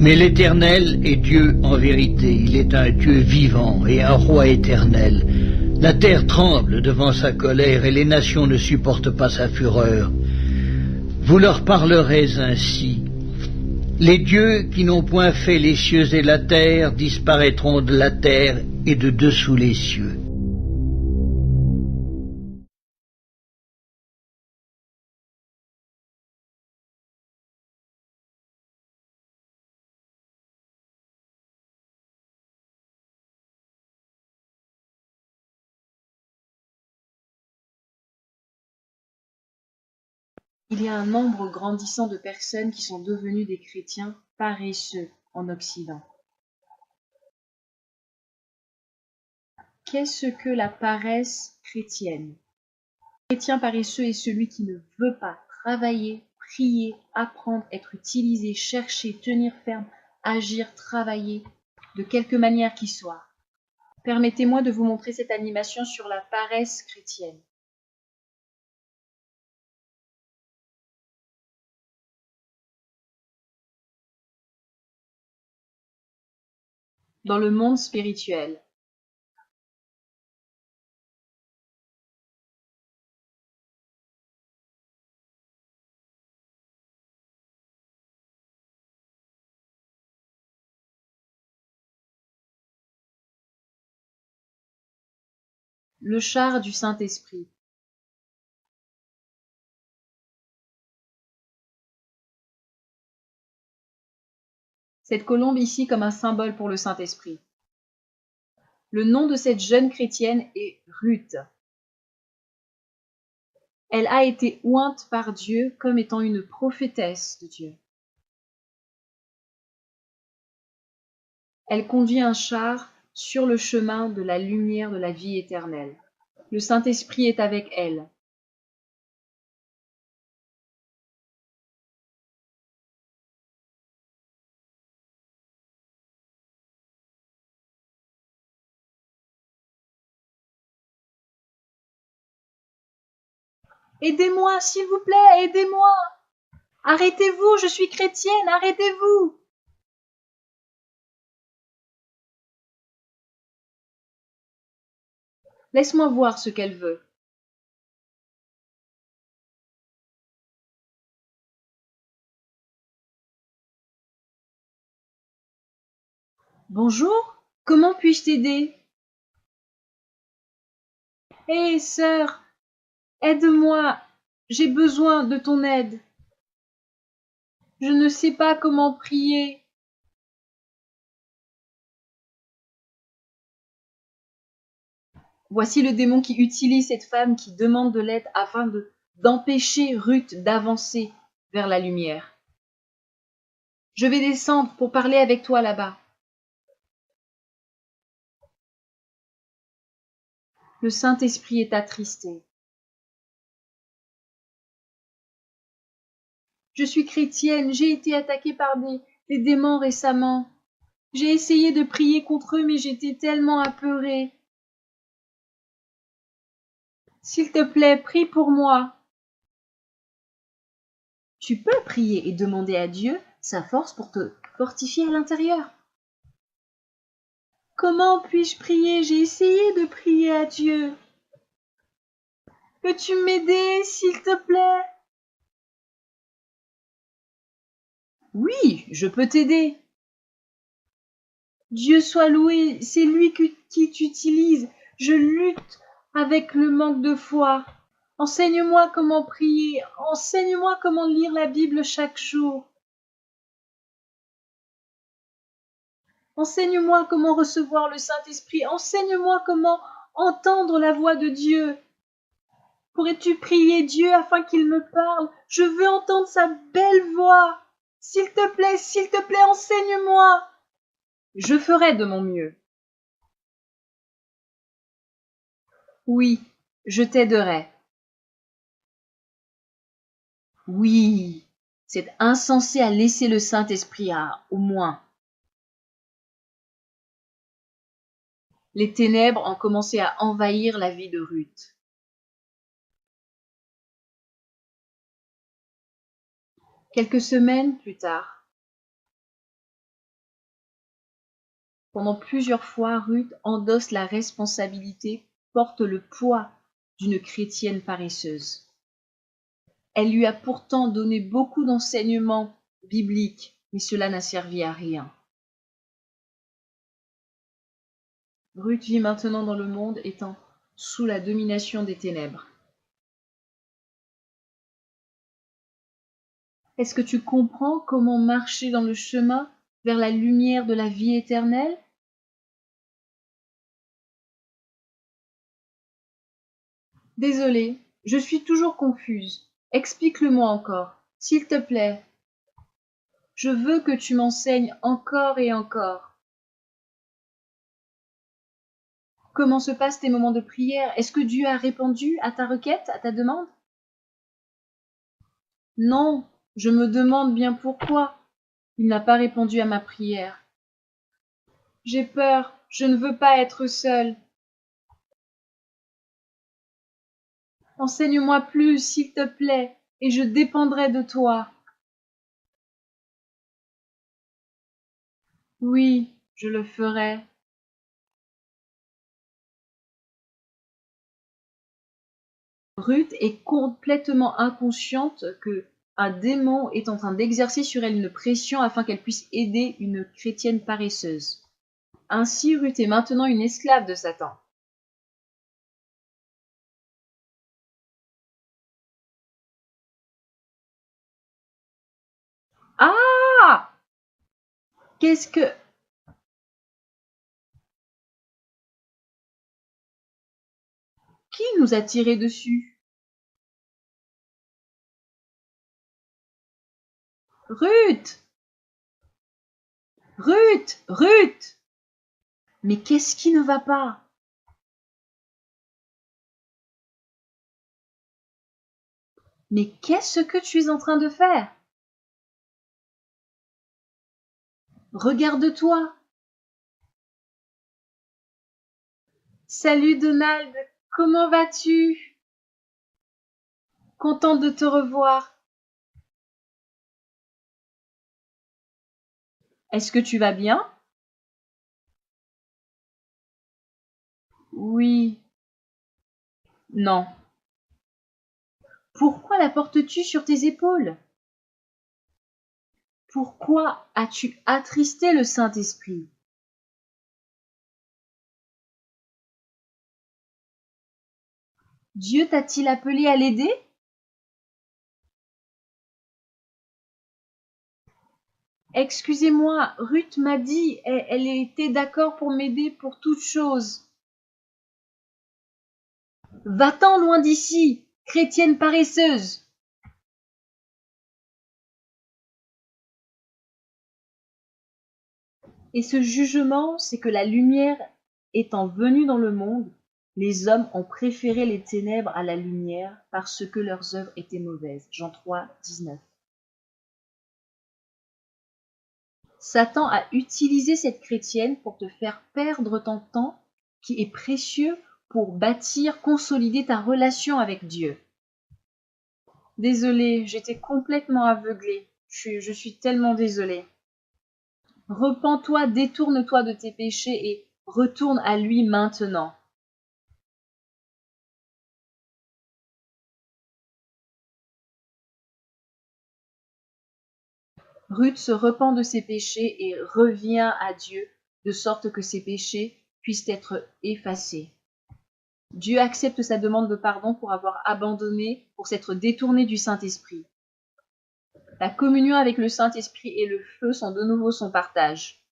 Mais l'Éternel est Dieu en vérité, il est un Dieu vivant et un roi éternel. La terre tremble devant sa colère et les nations ne supportent pas sa fureur. Vous leur parlerez ainsi. Les dieux qui n'ont point fait les cieux et la terre disparaîtront de la terre et de dessous les cieux. Il y a un nombre grandissant de personnes qui sont devenues des chrétiens paresseux en Occident. Qu'est-ce que la paresse chrétienne? Le chrétien paresseux est celui qui ne veut pas travailler, prier, apprendre, être utilisé, chercher, tenir ferme, agir, travailler, de quelque manière qu'il soit. Permettez-moi de vous montrer cette animation sur la paresse chrétienne. Dans le monde spirituel, le char du Saint-Esprit. Cette colombe ici comme un symbole pour le Saint-Esprit. Le nom de cette jeune chrétienne est Ruth. Elle a été ointe par Dieu comme étant une prophétesse de Dieu. Elle conduit un char sur le chemin de la lumière de la vie éternelle. Le Saint-Esprit est avec elle. Aidez-moi, s'il vous plaît, aidez-moi. Arrêtez-vous, je suis chrétienne, arrêtez-vous. Laisse-moi voir ce qu'elle veut. Bonjour, comment puis-je t'aider? Hé, sœur, aide-moi, j'ai besoin de ton aide. Je ne sais pas comment prier. Voici le démon qui utilise cette femme qui demande de l'aide afin d'empêcher Ruth d'avancer vers la lumière. Je vais descendre pour parler avec toi là-bas. Le Saint-Esprit est attristé. Je suis chrétienne, j'ai été attaquée par des démons récemment. J'ai essayé de prier contre eux, mais j'étais tellement apeurée. S'il te plaît, prie pour moi. Tu peux prier et demander à Dieu sa force pour te fortifier à l'intérieur. Comment puis-je prier? J'ai essayé de prier à Dieu. Peux-tu m'aider, s'il te plaît? Oui, je peux t'aider. Dieu soit loué, c'est lui qui t'utilise. Je lutte avec le manque de foi. Enseigne-moi comment prier, enseigne-moi comment lire la Bible chaque jour. Enseigne-moi comment recevoir le Saint-Esprit, enseigne-moi comment entendre la voix de Dieu. Pourrais-tu prier Dieu afin qu'il me parle? Je veux entendre sa belle voix. S'il te plaît, enseigne-moi. Je ferai de mon mieux. Oui, je t'aiderai. Oui, c'est insensé à laisser le Saint-Esprit au moins. Les ténèbres ont commencé à envahir la vie de Ruth. Quelques semaines plus tard, Pendant plusieurs fois, Ruth endosse la responsabilité, porte le poids d'une chrétienne paresseuse. Elle lui a pourtant donné beaucoup d'enseignements bibliques, mais cela n'a servi à rien. Ruth vit maintenant dans le monde étant sous la domination des ténèbres. Est-ce que tu comprends comment marcher dans le chemin vers la lumière de la vie éternelle? Désolée, je suis toujours confuse. Explique-le-moi encore, s'il te plaît. Je veux que tu m'enseignes encore et encore. Comment se passent tes moments de prière? Est-ce que Dieu a répondu à ta requête, à ta demande? Non, je me demande bien pourquoi. Il n'a pas répondu à ma prière. J'ai peur, je ne veux pas être seule. Enseigne-moi plus, s'il te plaît, et je dépendrai de toi. Oui, je le ferai. Ruth est complètement inconsciente que un démon est en train d'exercer sur elle une pression afin qu'elle puisse aider une chrétienne paresseuse. Ainsi, Ruth est maintenant une esclave de Satan. Ah! Qu'est-ce que... Qui nous a tiré dessus? Ruth! Ruth! Ruth! Mais qu'est-ce qui ne va pas? Mais qu'est-ce que tu es en train de faire? Regarde-toi. Salut Donald, comment vas-tu? Contente de te revoir. Est-ce que tu vas bien? Oui. Non. Pourquoi la portes-tu sur tes épaules? Pourquoi as-tu attristé le Saint-Esprit? Dieu t'a-t-il appelé à l'aider? Excusez-moi, Ruth m'a dit, elle était d'accord pour m'aider pour toute chose. Va-t'en loin d'ici, chrétienne paresseuse! Et ce jugement, c'est que la lumière étant venue dans le monde, les hommes ont préféré les ténèbres à la lumière parce que leurs œuvres étaient mauvaises. Jean 3, 19. Satan a utilisé cette chrétienne pour te faire perdre ton temps qui est précieux pour bâtir, consolider ta relation avec Dieu. Désolée, j'étais complètement aveuglée. Je suis tellement désolée. Repens-toi, détourne-toi de tes péchés et retourne à lui maintenant. Ruth se repent de ses péchés et revient à Dieu, de sorte que ses péchés puissent être effacés. Dieu accepte sa demande de pardon pour avoir abandonné, pour s'être détourné du Saint-Esprit. La communion avec le Saint-Esprit et le feu sont de nouveau son partage.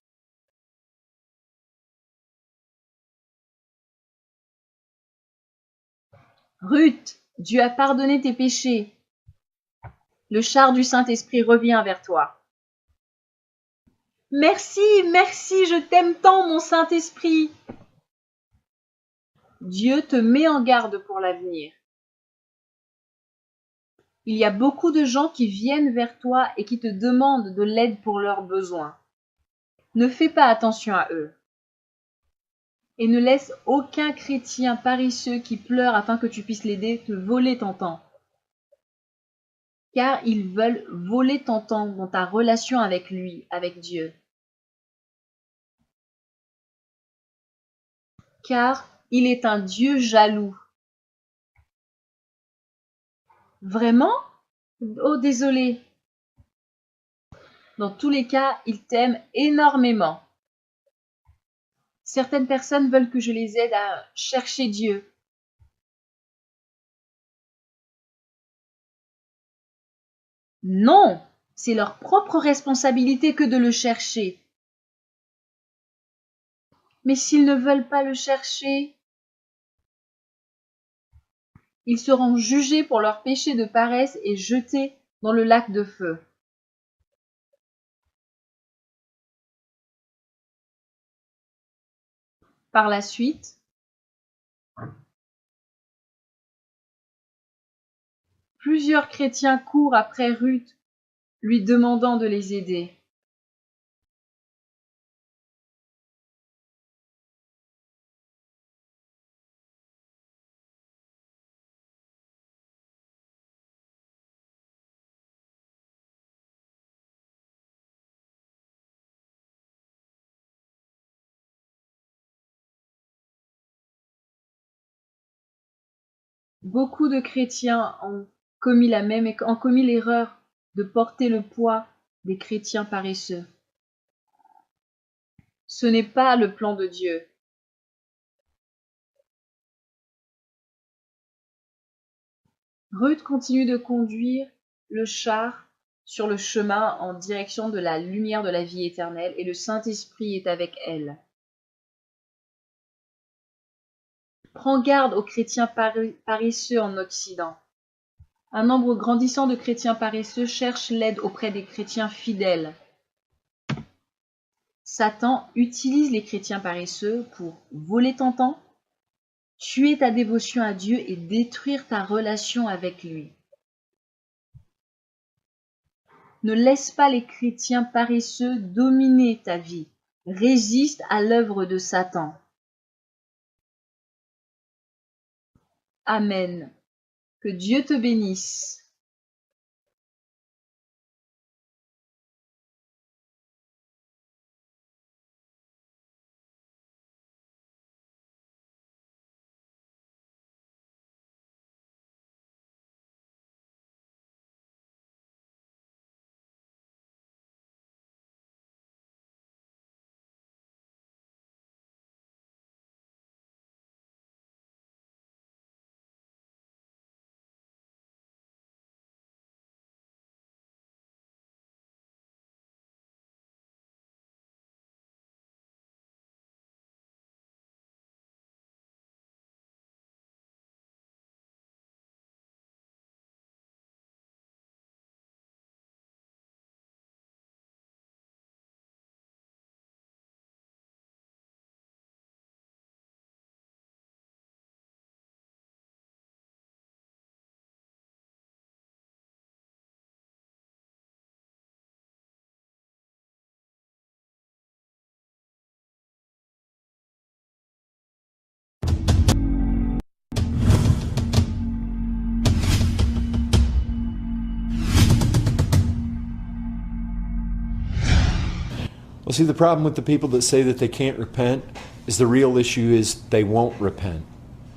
Ruth, Dieu a pardonné tes péchés. Le char du Saint-Esprit revient vers toi. Merci, merci, je t'aime tant, mon Saint-Esprit. Dieu te met en garde pour l'avenir. Il y a beaucoup de gens qui viennent vers toi et qui te demandent de l'aide pour leurs besoins. Ne fais pas attention à eux. Et ne laisse aucun chrétien paresseux qui pleure afin que tu puisses l'aider te voler ton temps. Car ils veulent voler ton temps dans ta relation avec lui, avec Dieu. car il est un Dieu jaloux. Vraiment? Oh, désolé. Dans tous les cas, il t'aime énormément. Certaines personnes veulent que je les aide à chercher Dieu. Non, c'est leur propre responsabilité que de le chercher. Mais s'ils ne veulent pas le chercher, ils seront jugés pour leur péché de paresse et jetés dans le lac de feu. Par la suite, plusieurs chrétiens courent après Ruth, lui demandant de les aider. Beaucoup de chrétiens ont commis l'erreur de porter le poids des chrétiens paresseux. Ce n'est pas le plan de Dieu. Ruth continue de conduire le char sur le chemin en direction de la lumière de la vie éternelle et le Saint-Esprit est avec elle. Prends garde aux chrétiens paresseux en Occident. Un nombre grandissant de chrétiens paresseux cherchent l'aide auprès des chrétiens fidèles. Satan utilise les chrétiens paresseux pour voler ton temps, tuer ta dévotion à Dieu et détruire ta relation avec lui. Ne laisse pas les chrétiens paresseux dominer ta vie. Résiste à l'œuvre de Satan. Amen. Que Dieu te bénisse. Well, see, the problem with the people that say that they can't repent is the real issue is they won't repent.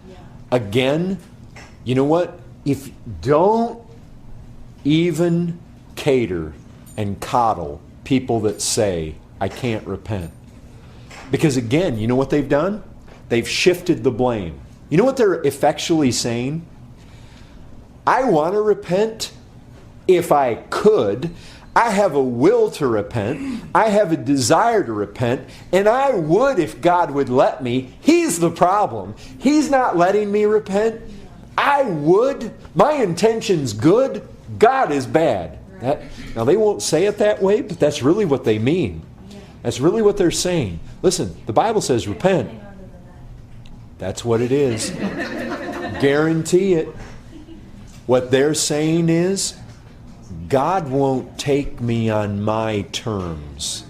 Yeah. Again, you know what? If don't even cater and coddle people that say, I can't repent. Because again, you know what they've done? They've shifted the blame. You know what they're effectually saying? I want to repent if I could. I have a will to repent. I have a desire to repent. And I would if God would let me. He's the problem. He's not letting me repent. I would. My intention's good. God is bad. Now, they won't say it that way, but that's really what they mean. That's really what they're saying. Listen, the Bible says repent. That's what it is. Guarantee it. What they're saying is, God won't take me on my terms.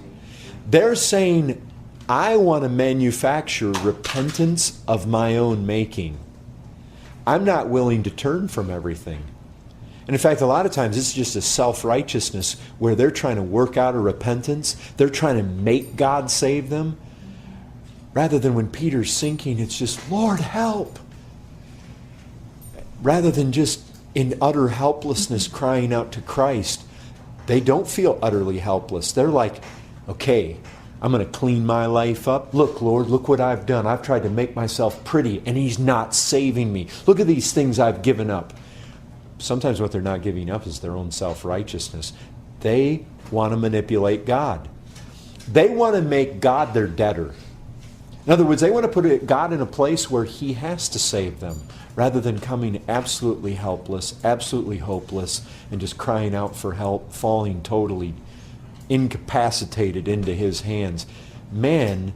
They're saying, I want to manufacture repentance of my own making. I'm not willing to turn from everything. And in fact, a lot of times it's just a self-righteousness where they're trying to work out a repentance. They're trying to make God save them. Rather than when Peter's sinking, it's just, Lord, help. Rather than just in utter helplessness crying out to Christ, they don't feel utterly helpless. They're like, okay, I'm going to clean my life up. Look, Lord, look what I've done. I've tried to make myself pretty, and He's not saving me. Look at these things I've given up. Sometimes what they're not giving up is their own self-righteousness. They want to manipulate God. They want to make God their debtor. In other words, they want to put God in a place where He has to save them, rather than coming absolutely helpless, absolutely hopeless, and just crying out for help, falling totally incapacitated into His hands. Man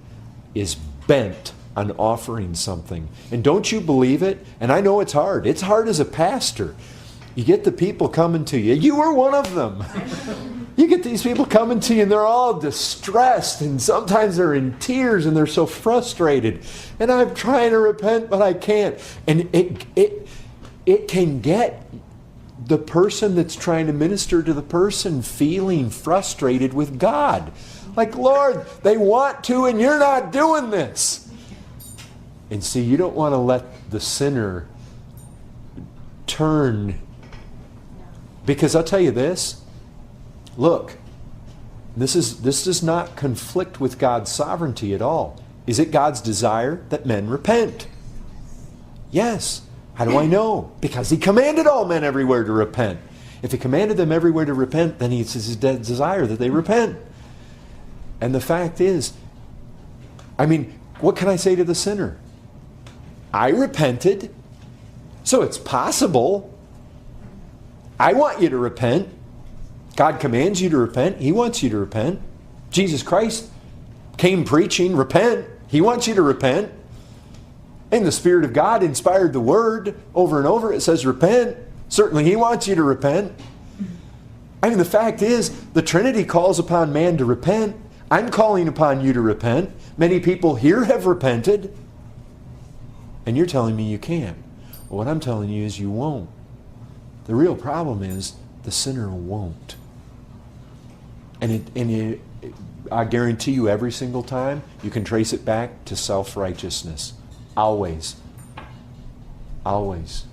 is bent on offering something. And don't you believe it? And I know it's hard. It's hard as a pastor. You get the people coming to you. You were one of them. You get these people coming to you and they're all distressed, and sometimes they're in tears and they're so frustrated. And I'm trying to repent, but I can't. And it can get the person that's trying to minister to the person feeling frustrated with God. Like, Lord, they want to and you're not doing this. And see, you don't want to let the sinner turn. Because I'll tell you this. Look, this does not conflict with God's sovereignty at all. Is it God's desire that men repent? Yes. How do I know? Because He commanded all men everywhere to repent. If He commanded them everywhere to repent, then it's His desire that they repent. And the fact is, I mean, what can I say to the sinner? I repented, so it's possible. I want you to repent. God commands you to repent. He wants you to repent. Jesus Christ came preaching, repent. He wants you to repent. And the Spirit of God inspired the Word over and over. It says repent. Certainly He wants you to repent. I mean, the fact is, the Trinity calls upon man to repent. I'm calling upon you to repent. Many people here have repented. And you're telling me you can't. Well, what I'm telling you is you won't. The real problem is the sinner won't. And I guarantee you every single time you can trace it back to self-righteousness. Always. Always.